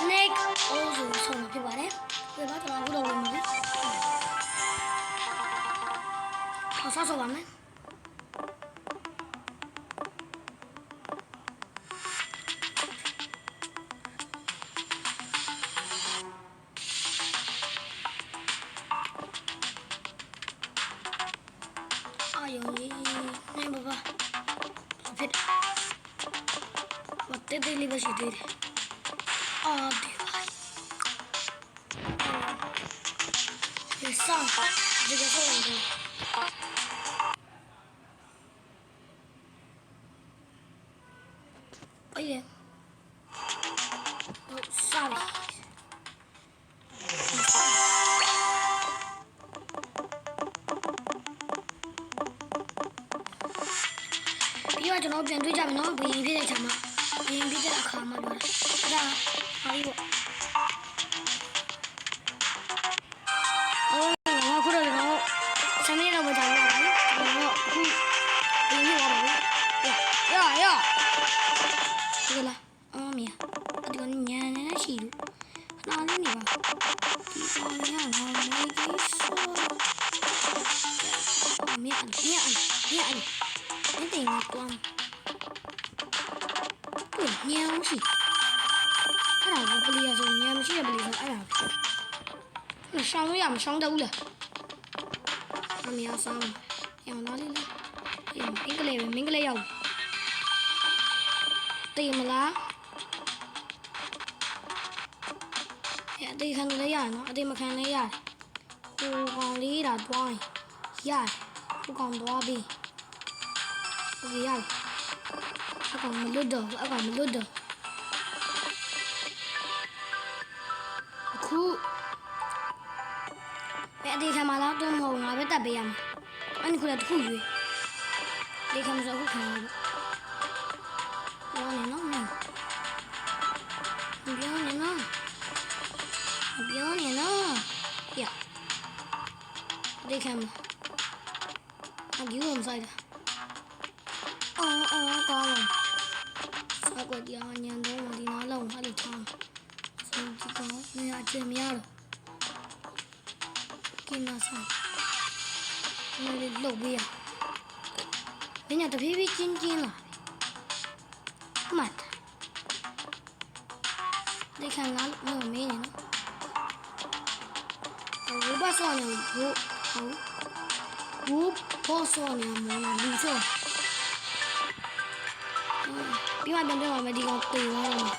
snake အိုးဆိုဆုံးမှာဖြစ်ပါတယ်ဒီမှာကျွန်တော်တို့ဝင်ပြီဆောက်ပါမယ်ယုံကြီးနိုင်ပါပါဖြစ်မတဲတဲလေးပဲရှိသေးတယ်အော်ဒီပါဒီဆောင်ဒီကဆုံးတယ်哎呀，哦，sorry。ပြီးတော့ကျွန်တော်ပြန်တွေ့ကြမယ်နော်ဘယင်ဖြစ်တဲ့ခါမှာဘယင်ဖြစ်တဲ့အခါမှာတော့ဒါဟာဒီပေါ့အော်ငါခုတော့ဆမ်းနေတော့မကြောက်ရဘူးကျွန်တော်အခုဘယင်ဖြစ်သွားပါဘူးရဒီလားအော်မီဒီကညံနေရှိလို့ခဏလေးနေပါဒီကောင်ကငါမိုက်ကြီးဆိုမြတ်တင်နေတော့ညံရှိအဲ့ဒါဘလီယာဆိုညံမရှိတဲ့ဘလီဆိုအဲ့ဒါမရှောင်းလို့ရမရှောင်းတတ်ဘူးလားအမေအဆောင်ရောင်းသားလေးလားမင်းကလေးရောက်တေးမလားအတေးခံလည်းရနော်အတေးမခံလည်းရတယ်ကိုကောင်လေးတာတွိုင်းရတယ်ကိုကောင်သွားပြီโอเคရတယ်အကောင်မလွတ်တော့အခုအတေးခံမလားတော့မဟုတ်ငါပဲတက်ပေးရမယ်အဲ့ဒီခုလည်းတစ်ခုရွေးတေးခံမစအခုခံရလို့ပြောနေနော်呀这看嘛我给我们晒的高了啥个地方年头我的拿了我还得唱手机高没啥见面了给那啥那里老不呀人家都皮皮筋了妈的你看哪有没呢我把少年我把少年摸了绿色，另外边对我们地方对我了嘛。